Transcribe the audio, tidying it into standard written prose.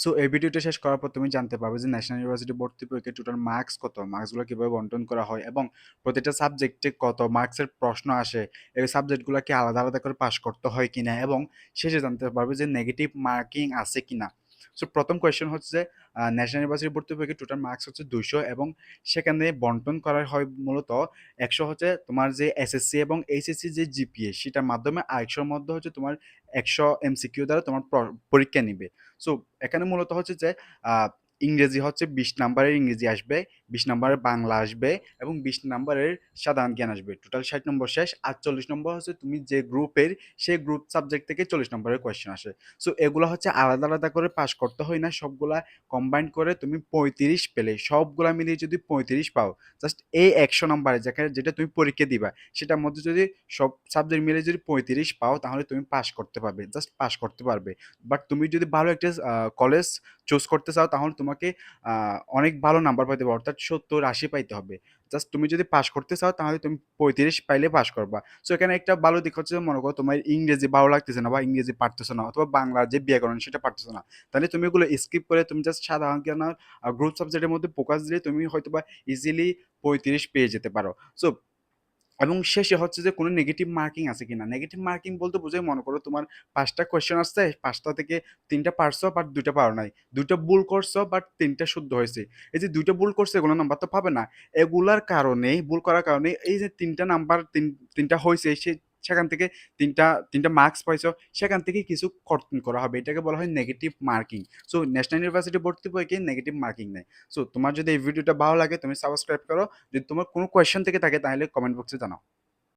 So এই ভিডিওটা শেষ করার পর তুমি জানতে পারবে যে ন্যাশনাল ইউনিভার্সিটি ভর্তি পরীক্ষায় টোটাল মার্কস কত, মার্কসগুলো কীভাবে বন্টন করা হয় এবং প্রতিটা সাবজেক্টে কত মার্কসের প্রশ্ন আসে, এই সাবজেক্টগুলোকে আলাদা আলাদা করে পাস করতে হয় কিনা, এবং শেষে জানতে পারবে যে নেগেটিভ মার্কিং আছে কিনা। সো প্রথম কোয়েশ্চেন হচ্ছে ন্যাশনাল ইউনিভার্সিটি ভর্তি পরীক্ষায় টোটাল মার্কস হচ্ছে 200, এবং সেখানে বন্টন করা হয় মূলত 100 হচ্ছে তোমার যে এসএসসি এবং এইচএসসি যে জিপিএ সেটার মাধ্যমে, আর 100-র মধ্যে হচ্ছে তোমার 100 এমসিকিউ দ্বারা তোমার পরীক্ষা নিবে। সো এখানে মূলত হচ্ছে যে আহ, ইংরেজি হচ্ছে 20 নাম্বারের ইংরেজি আসবে, 20 নাম্বারের বাংলা আসবে এবং 20 নাম্বারের সাধারণ জ্ঞান আসবে, টোটাল 60 নম্বর শেষ। আর 40 নম্বর হচ্ছে তুমি যে গ্রুপের, সেই গ্রুপ সাবজেক্ট থেকে 40 নম্বরের কোয়েশ্চেন আসে। সো এগুলো হচ্ছে আলাদা আলাদা করে পাস করতে হয় না, সবগুলা কম্বাইন করে তুমি 35 পেলে, সবগুলা মিলিয়ে যদি 35 পাও, জাস্ট এই 100 নাম্বারে যেটা তুমি পরীক্ষা দিবা সেটার মধ্যে যদি সব সাবজেক্ট মিলে যদি 35 পাও, তাহলে তুমি পাস করতে পারবে, জাস্ট পাস করতে পারবে। বাট তুমি যদি ভালো একটা কলেজ চুজ করতে চাও, তাহলে তোমাকে অনেক ভালো নাম্বার পাইতে হবে, অর্থাৎ 70-80 পাইতে হবে। জাস্ট তুমি যদি পাস করতে চাও, তাহলে তুমি 35 পাইলে পাস করবা। সো এখানে একটা ভালো দিক হচ্ছে যে, মনে করো তোমার ইংরেজি ভালো লাগতেছে না বা ইংরেজি পারতেছো না, অথবা বাংলার যে ব্যাকরণ সেটা পারতেছো না, তাহলে তুমি এগুলো স্কিপ করে তুমি জাস্ট সাধারণ জ্ঞান আর গ্রুপ সাবজেক্টের মধ্যে ফোকাস দিলে তুমি হয়তোবা ইজিলি 35 পেয়ে যেতে পারো। সো এবং শেষে হচ্ছে যে কোনো নেগেটিভ মার্কিং আছে কিনা। নেগেটিভ মার্কিং বলতে বোঝায়, মনে করো তোমার 5টা কোয়েশ্চেন আসছে, 5টা থেকে 3টা পারছো বাট 2টা পারো নাই, 2টা ভুল করছো বাট 3টা শুদ্ধ হয়েছে। এই যে 2টা ভুল করছে, এগুলো নাম্বার তো পাবে না। এগুলার কারণে, ভুল করার কারণে এই যে 3টা নাম্বার, 3টা হয়েছে, সেখান থেকে 3টা মার্কস পাইছো, সেখান থেকে কিছু কর্তন করা হবে, এটাকে বলা হয় negative marking. So national university ভর্তি পরীক্ষায় নেগেটিভ মার্কিং নেই। সো তোমার যদি এই ভিডিওটা ভালো লাগে, তুমি সাবস্ক্রাইব করো। যদি তোমার কোনো কোয়েশ্চেন থেকে থাকে, তাহলে কমেন্ট বক্সে জানাও।